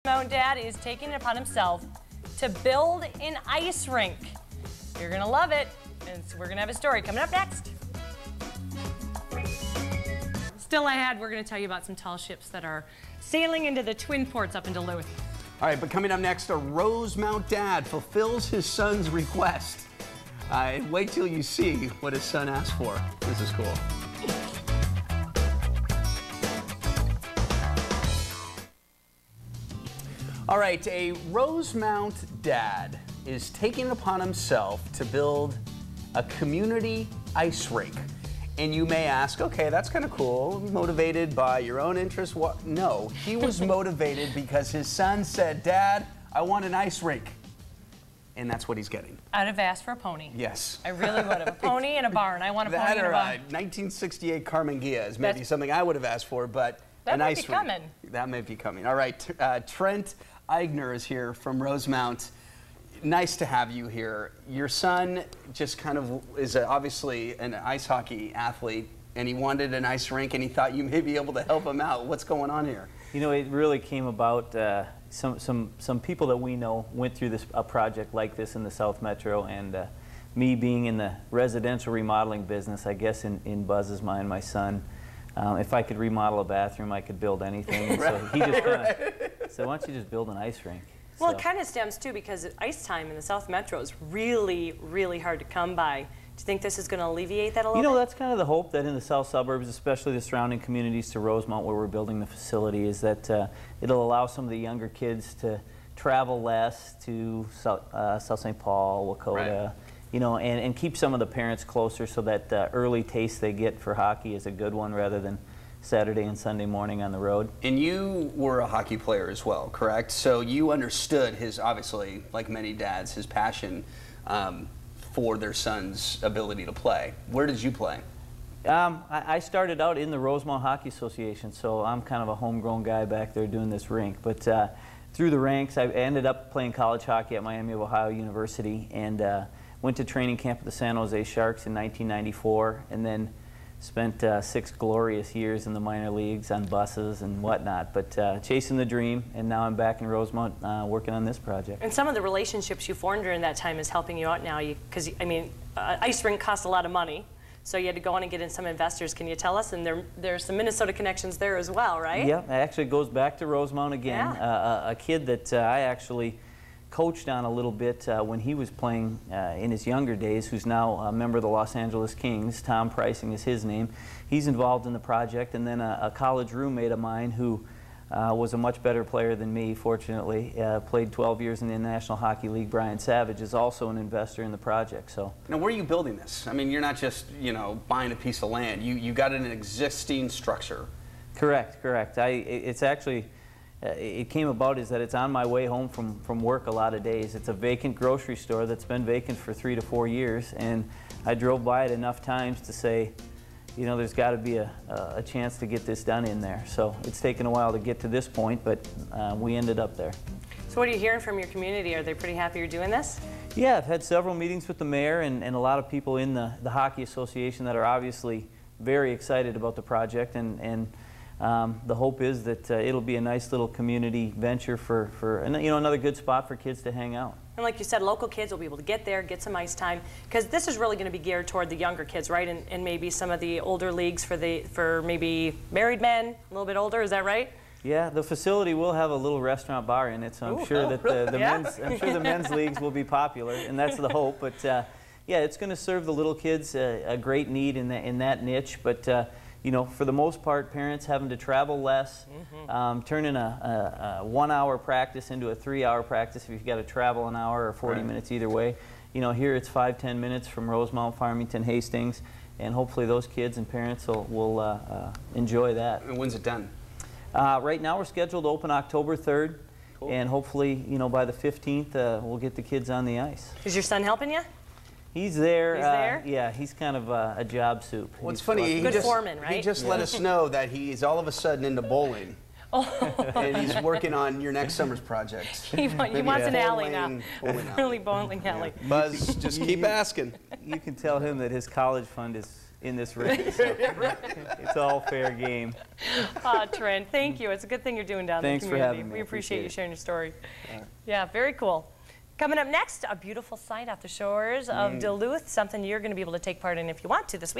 Rosemount Dad is taking it upon himself to build an ice rink. You're gonna love it, and we're gonna have a story coming up next. Still ahead, we're gonna tell you about some tall ships that are sailing into the Twin Ports up in Duluth. All right, but coming up next, a Rosemount dad fulfills his son's request. Wait till you see what his son asked for. This is cool. All right, a Rosemount dad is taking upon himself to build a community ice rink. And you may ask, okay, that's kind of cool, motivated by your own interests. What? No, he was motivated because his son said, Dad, I want an ice rink. And that's what he's getting. I'd have asked for a pony. Yes. I really would have. A pony and a barn. I want a pony and a barn. 1968 Carmen Gia is maybe something I would have asked for, but that might be coming. That may be coming. All right, Trent Eigner is here from Rosemount. Nice to have you here. Your son just kind of is obviously an ice hockey athlete, and he wanted an ice rink, and he thought you may be able to help him out. What's going on here? You know, it really came about, some people that we know went through a project like this in the South Metro, and me being in the residential remodeling business, I guess in Buzz's mind, my son, if I could remodel a bathroom, I could build anything. And so he just kind of said, why don't you just build an ice rink? Well, it kind of stems too because ice time in the South Metro is really, really hard to come by. Do you think this is going to alleviate that a little bit? You know, that's kind of the hope that in the south suburbs, especially the surrounding communities to Rosemount where we're building the facility, is that it'll allow some of the younger kids to travel less to South St. Paul, Lakota, right. You know, and keep some of the parents closer so that the early taste they get for hockey is a good one rather than Saturday and Sunday morning on the road. And you were a hockey player as well, correct? So you understood his, obviously, like many dads, his passion for their son's ability to play. Where did you play? I started out in the Rosemount Hockey Association, so I'm kind of a homegrown guy back there doing this rink. But through the ranks, I ended up playing college hockey at Miami of Ohio University and went to training camp at the San Jose Sharks in 1994, and then spent 6 glorious years in the minor leagues on buses and whatnot, but chasing the dream, and now I'm back in Rosemount working on this project. And some of the relationships you formed during that time is helping you out now, because, I mean, ice rink costs a lot of money, so you had to go on and get in some investors. Can you tell us? And there's some Minnesota connections there as well, right? Yeah, it actually goes back to Rosemount again. Yeah. A kid that I actually coached on a little bit when he was playing in his younger days, who's now a member of the Los Angeles Kings. Tom Pricing is his name. He's involved in the project, and then a college roommate of mine who was a much better player than me, fortunately, played 12 years in the National Hockey League, Brian Savage, is also an investor in the project. So now, where are you building this? I mean, you're not just, you know, buying a piece of land. You got an existing structure. Correct, correct. It's actually, it came about is that it's on my way home from work a lot of days. It's a vacant grocery store that's been vacant for 3 to 4 years, and I drove by it enough times to say, you know, there's got to be a chance to get this done in there. So it's taken a while to get to this point, but we ended up there. So what are you hearing from your community? Are they pretty happy you're doing this? Yeah, I've had several meetings with the mayor and a lot of people in the Hockey Association that are obviously very excited about the project, and the hope is that it'll be a nice little community venture for you know, another good spot for kids to hang out. And like you said, local kids will be able to get there, get some ice time, because this is really going to be geared toward the younger kids, right? And maybe some of the older leagues for maybe married men, a little bit older. Is that right? Yeah, the facility will have a little restaurant bar in it, so I'm sure that the men's leagues will be popular, and that's the hope. But yeah, it's going to serve the little kids a great need in that niche. But you know, for the most part, parents having to travel less, turning a 1-hour practice into a 3-hour practice if you've got to travel an hour or 40 minutes either way. You know, here it's 5-10 minutes from Rosemount, Farmington, Hastings, and hopefully those kids and parents will enjoy that. And when's it done? Right now we're scheduled to open October 3rd, and hopefully, you know, by the 15th we'll get the kids on the ice. Is your son helping you? He's there. He's there? Yeah, he's kind of a job soup. What's funny, good foreman, right? He just let us know that he's all of a sudden into bowling. And he's working on your next summer's project. He wants an alley now. Really bowling alley. Buzz, just keep asking. You can tell him that his college fund is in this ring. So it's all fair game. Trent, thank you. It's a good thing you're doing down in the community. Thanks for having me. We appreciate you sharing your story. Right. Yeah, very cool. Coming up next, a beautiful sight off the shores of Duluth, something you're going to be able to take part in if you want to this weekend.